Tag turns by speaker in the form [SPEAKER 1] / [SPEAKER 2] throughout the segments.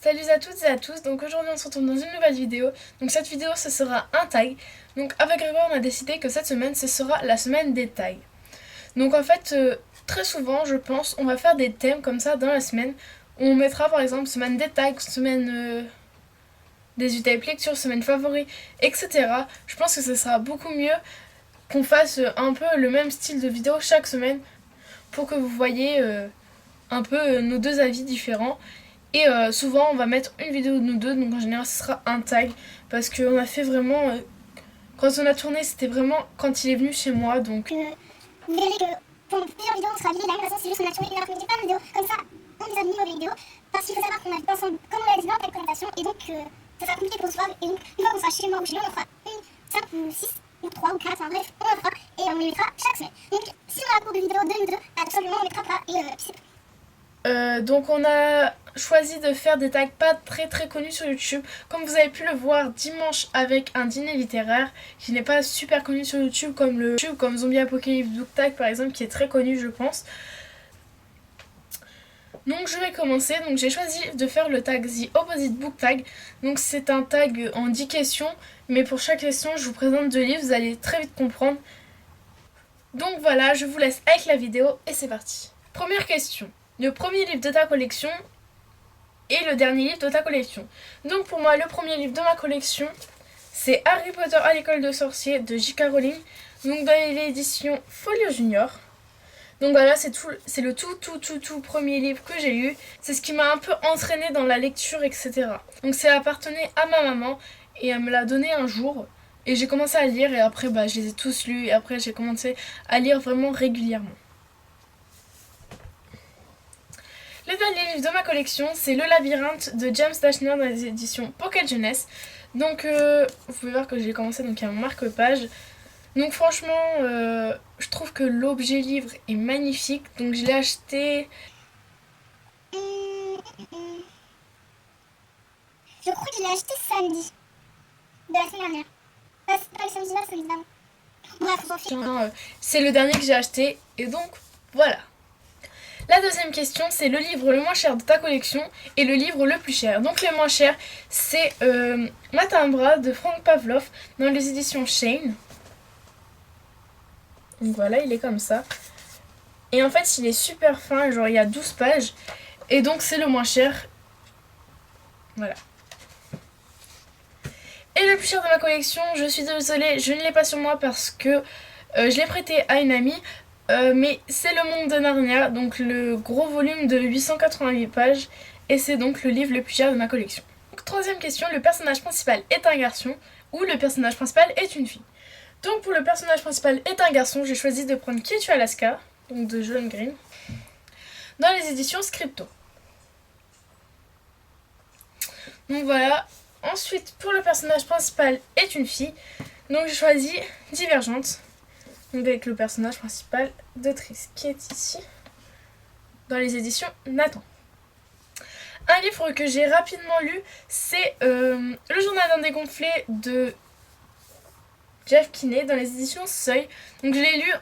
[SPEAKER 1] Salut à toutes et à tous, donc aujourd'hui on se retrouve dans une nouvelle vidéo. Donc cette vidéo ce sera un tag. Donc avec Grégoire on a décidé que cette semaine ce sera la semaine des tags. Donc en fait très souvent je pense on va faire des thèmes comme ça dans la semaine. On mettra par exemple semaine des tags, semaine des UTF lecture, semaine favori, etc. Je pense que ce sera beaucoup mieux qu'on fasse un peu le même style de vidéo chaque semaine pour que vous voyez un peu nos deux avis différents. Et souvent on va mettre une vidéo de nous deux, donc en général ce sera un tag. Parce qu'on a fait vraiment... quand on a tourné c'était vraiment quand il est venu chez moi, donc...
[SPEAKER 2] Vous verrez que pour plusieurs vidéos on sera habillés de la même façon, c'est juste qu'on a tourné une heure, mais pas de vidéo. Comme ça, on les a mis aux vidéos. Parce qu'il faut savoir qu'on habite ensemble, comme on l'a dit dans la présentation, et donc ça sera compliqué pour se voir. Et donc une fois qu'on sera chez moi ou chez lui, on en fera une, 5 ou 6 ou 3 ou 4, enfin bref, on en fera et on les mettra chaque semaine. Donc si on a un cours de vidéo de nous deux, tout simplement on mettra pas et puis c'est tout.
[SPEAKER 1] Donc on a choisi de faire des tags pas très connus sur YouTube. Comme vous avez pu le voir dimanche avec un dîner littéraire qui n'est pas super connu sur YouTube comme Zombie Apocalypse Book Tag par exemple, qui est très connu je pense. Donc je vais commencer, donc j'ai choisi de faire le tag The Opposite Book Tag. Donc c'est un tag en 10 questions, mais pour chaque question je vous présente 2 livres, vous allez très vite comprendre. Donc voilà, je vous laisse avec la vidéo et c'est parti. Première question. Le premier livre de ta collection et le dernier livre de ta collection. Donc pour moi, le premier livre de ma collection, c'est Harry Potter à l'école de sorciers de J.K. Rowling. Donc dans l'édition Folio Junior. Donc voilà, c'est le tout premier livre que j'ai lu. C'est ce qui m'a un peu entraînée dans la lecture, etc. Donc ça appartenait à ma maman et elle me l'a donné un jour. Et j'ai commencé à lire et après je les ai tous lus et après j'ai commencé à lire vraiment régulièrement. Le dernier livre de ma collection, c'est Le Labyrinthe de James Dashner dans les éditions Pocket Jeunesse. Donc, vous pouvez voir que j'ai commencé, donc il y a mon marque-page. Donc franchement, je trouve que l'objet livre est magnifique. Donc je l'ai acheté...
[SPEAKER 2] Je crois que je l'ai acheté samedi de la semaine dernière. C'est pas le samedi là, c'est évidemment. Bref, on s'en fiche.
[SPEAKER 1] C'est le dernier que j'ai acheté et donc voilà. La deuxième question, c'est le livre le moins cher de ta collection et le livre le plus cher. Donc le moins cher, c'est Matimbra de Frank Pavlov dans les éditions Shane. Donc voilà, il est comme ça. Et en fait, il est super fin, genre il y a 12 pages. Et donc c'est le moins cher. Voilà. Et le plus cher de ma collection, je suis désolée, je ne l'ai pas sur moi parce que je l'ai prêté à une amie. Mais c'est Le Monde de Narnia, donc le gros volume de 888 pages. Et c'est donc le livre le plus cher de ma collection. Donc, troisième question, le personnage principal est un garçon ou le personnage principal est une fille? Donc pour le personnage principal est un garçon, j'ai choisi de prendre Qui tue Alaska, donc de John Green, dans les éditions Scripto. Donc voilà. Ensuite, pour le personnage principal est une fille, donc j'ai choisi Divergente, donc avec le personnage principal de Tris, qui est ici, dans les éditions Nathan. Un livre que j'ai rapidement lu, c'est Le Journal d'un dégonflé de Jeff Kinney dans les éditions Seuil. Donc je l'ai lu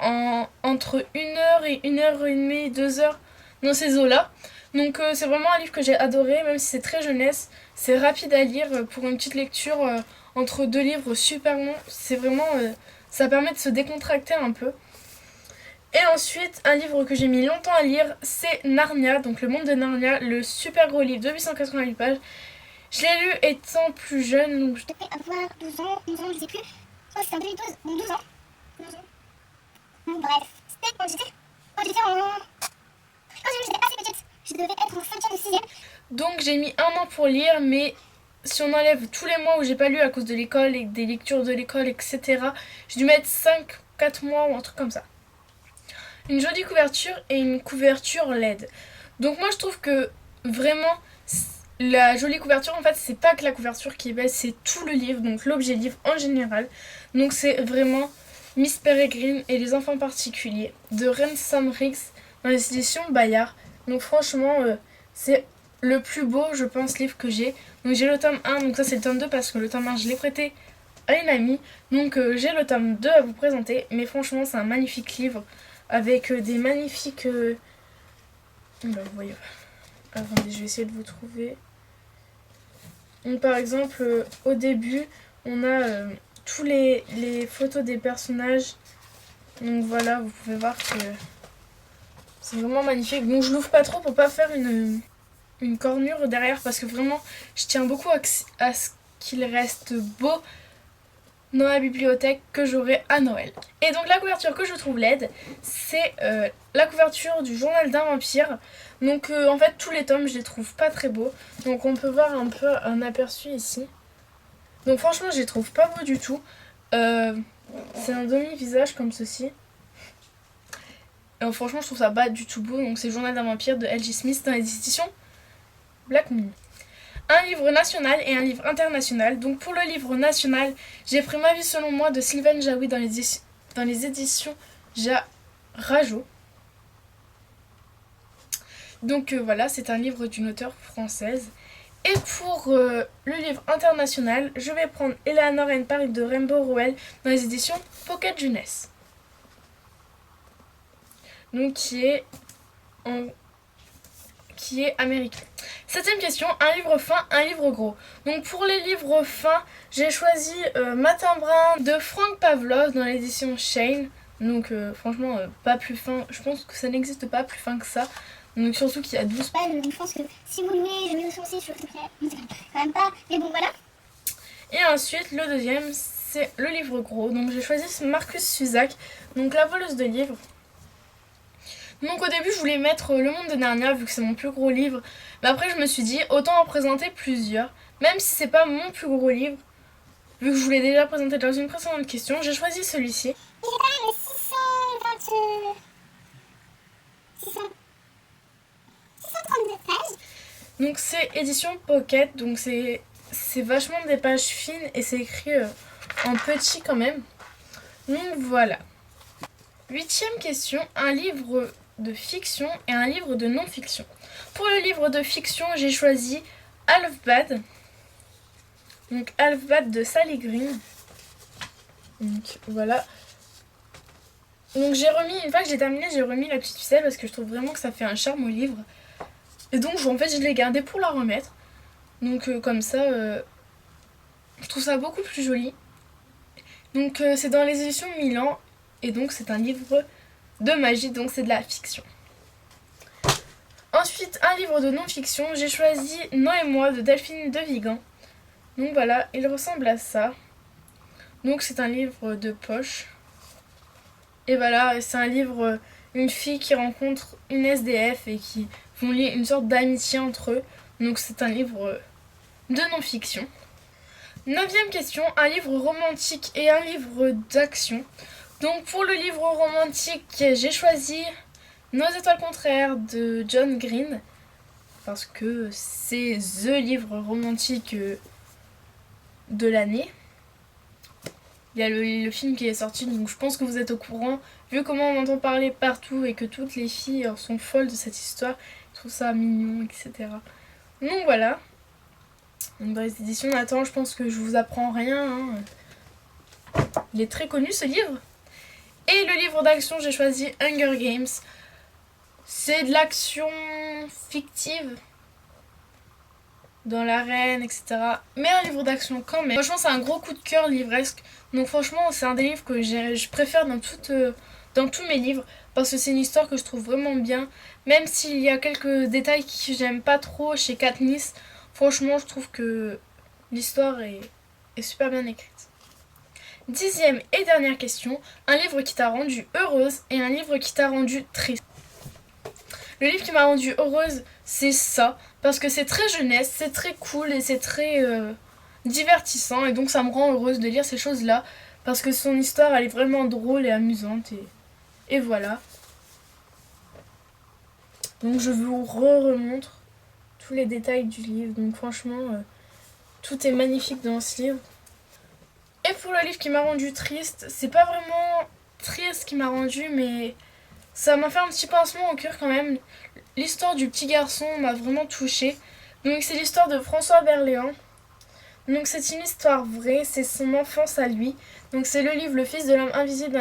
[SPEAKER 1] entre 1h et 1h30, 2h dans ces eaux-là. Donc c'est vraiment un livre que j'ai adoré, même si c'est très jeunesse. C'est rapide à lire pour une petite lecture entre 2 livres super longs. C'est vraiment... ça permet de se décontracter un peu. Et ensuite, un livre que j'ai mis longtemps à lire, c'est Narnia, donc Le Monde de Narnia, le super gros livre de 888 pages. Je l'ai lu étant plus jeune, donc
[SPEAKER 2] Je devais avoir 12 ans, 11 ans, je sais plus. Je crois que c'était en 2012, donc 12 ans. 12 ans. Bon, bref, c'était quand j'étais en... Quand j'étais assez petite, je devais être en 5e ou 6e.
[SPEAKER 1] Donc j'ai mis un an pour lire, mais si on enlève tous les mois où j'ai pas lu à cause de l'école et des lectures de l'école, etc., j'ai dû mettre 4 mois ou un truc comme ça. Une jolie couverture et une couverture LED. Donc moi je trouve que vraiment la jolie couverture, en fait c'est pas que la couverture qui est belle, c'est tout le livre, donc l'objet livre en général. Donc c'est vraiment Miss Peregrine et les enfants particuliers de Ransom Riggs dans les éditions Bayard. Donc franchement c'est le plus beau je pense livre que j'ai. Donc j'ai le tome 1, donc ça c'est le tome 2 parce que le tome 1 je l'ai prêté à une amie. Donc j'ai le tome 2 à vous présenter, mais franchement c'est un magnifique livre avec des magnifiques... Vous voyez... Attendez, je vais essayer de vous trouver. Donc par exemple, au début, on a tous les photos des personnages. Donc voilà, vous pouvez voir que c'est vraiment magnifique. Bon, je l'ouvre pas trop pour pas faire une cornure derrière parce que vraiment, je tiens beaucoup à ce qu'il reste beau dans la bibliothèque que j'aurai à Noël. Et donc la couverture que je trouve laide, c'est la couverture du journal d'un vampire. Donc en fait tous les tomes je les trouve pas très beaux. Donc on peut voir un peu un aperçu ici. Donc franchement je les trouve pas beaux du tout. C'est un demi-visage comme ceci. Franchement je trouve ça pas du tout beau. Donc c'est le journal d'un vampire de L.J. Smith dans les éditions Black Moon. Un livre national et un livre international. Donc pour le livre national, j'ai pris Ma vie selon moi de Sylvain Jaoui dans les éditions Rajo. Donc voilà, c'est un livre d'une auteure française. Et pour le livre international, je vais prendre Eleanor and Paris de Rainbow Rowell dans les éditions Pocket Jeunesse. Donc qui est américain. Septième question, un livre fin, un livre gros. Donc pour les livres fins, j'ai choisi Matin Brun de Frank Pavlov dans l'édition Shane. Donc franchement, pas plus fin, je pense que ça n'existe pas plus fin que ça. Donc surtout qu'il y a 12
[SPEAKER 2] pages. Donc je pense que si vous louez, je mets le aussi sur quand même pas. Mais bon voilà.
[SPEAKER 1] Et ensuite, le deuxième, c'est le livre gros. Donc j'ai choisi Marcus Zusak, donc La voleuse de livres. Donc au début je voulais mettre Le Monde de Narnia vu que c'est mon plus gros livre. Mais après je me suis dit autant en présenter plusieurs. Même si c'est pas mon plus gros livre. Vu que je vous l'ai déjà présenté dans une précédente question, j'ai choisi celui-ci.
[SPEAKER 2] Il est quand même 632 pages.
[SPEAKER 1] Donc c'est édition Pocket. Donc c'est vachement des pages fines et c'est écrit en petit quand même. Donc voilà. Huitième question, un livre de fiction et un livre de non-fiction. Pour le livre de fiction, j'ai choisi Half-Bad. Donc Half-Bad de Sally Green. Donc voilà. Donc j'ai remis, une fois que j'ai terminé, j'ai remis la petite ficelle parce que je trouve vraiment que ça fait un charme au livre. Et donc en fait je l'ai gardé pour la remettre. Donc comme ça, je trouve ça beaucoup plus joli. Donc c'est dans les éditions Milan. Et donc c'est un livre de magie, donc c'est de la fiction. Ensuite, un livre de non-fiction, j'ai choisi Non et moi de Delphine de Vigan. Donc voilà, il ressemble à ça. Donc c'est un livre de poche. Et voilà, c'est un livre, une fille qui rencontre une SDF et qui vont lier une sorte d'amitié entre eux. Donc c'est un livre de non-fiction. Neuvième question, un livre romantique et un livre d'action. Donc pour le livre romantique, j'ai choisi Nos étoiles contraires de John Green. Parce que c'est THE livre romantique de l'année. Il y a le film qui est sorti, donc je pense que vous êtes au courant. Vu comment on entend parler partout et que toutes les filles sont folles de cette histoire, je trouve ça mignon, etc. Donc voilà. Donc dans les éditions Nathan, je pense que je vous apprends rien. Hein. Il est très connu ce livre. Et le livre d'action, j'ai choisi Hunger Games. C'est de l'action fictive. Dans l'arène, etc. Mais un livre d'action quand même. Franchement, c'est un gros coup de cœur livresque. Donc franchement, c'est un des livres que je préfère dans tous mes livres. Parce que c'est une histoire que je trouve vraiment bien. Même s'il y a quelques détails que j'aime pas trop chez Katniss. Franchement, je trouve que l'histoire est super bien écrite. 10e et dernière question. Un livre qui t'a rendue heureuse et un livre qui t'a rendue triste. Le livre qui m'a rendue heureuse, c'est ça. Parce que c'est très jeunesse, c'est très cool et c'est très divertissant. Et donc ça me rend heureuse de lire ces choses-là. Parce que son histoire, elle est vraiment drôle et amusante. Et voilà. Donc je vous remontre tous les détails du livre. Donc franchement, tout est magnifique dans ce livre. Et pour le livre qui m'a rendu triste, c'est pas vraiment triste qui m'a rendu, mais ça m'a fait un petit pincement au cœur quand même. L'histoire du petit garçon m'a vraiment touchée. Donc c'est l'histoire de François Berléand. Donc c'est une histoire vraie, c'est son enfance à lui. Donc c'est le livre Le Fils de l'homme invisible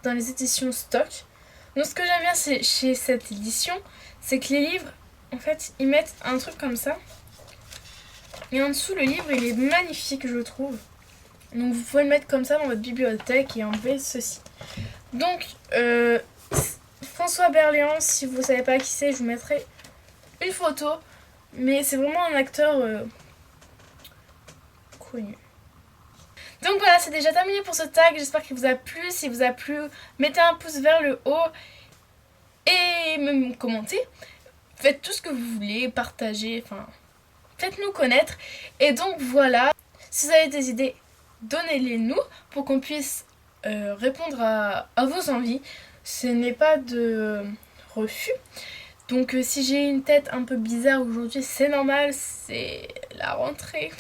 [SPEAKER 1] dans les éditions Stock. Donc ce que j'aime bien chez cette édition, c'est que les livres, en fait, ils mettent un truc comme ça. Et en dessous, le livre, il est magnifique, je trouve. Donc vous pouvez le mettre comme ça dans votre bibliothèque et enlever ceci. Donc, François Berléand, si vous ne savez pas qui c'est, je vous mettrai une photo. Mais c'est vraiment un acteur connu. Donc voilà, c'est déjà terminé pour ce tag. J'espère qu'il vous a plu. Si vous a plu, mettez un pouce vers le haut et me commentez. Faites tout ce que vous voulez, partagez, enfin, faites-nous connaître. Et donc voilà, si vous avez des idées, donnez-les nous pour qu'on puisse répondre à vos envies. Ce n'est pas de refus. Donc si j'ai une tête un peu bizarre aujourd'hui, c'est normal, c'est la rentrée.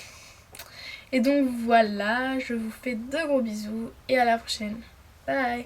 [SPEAKER 1] Et donc voilà, je vous fais de gros bisous et à la prochaine. Bye.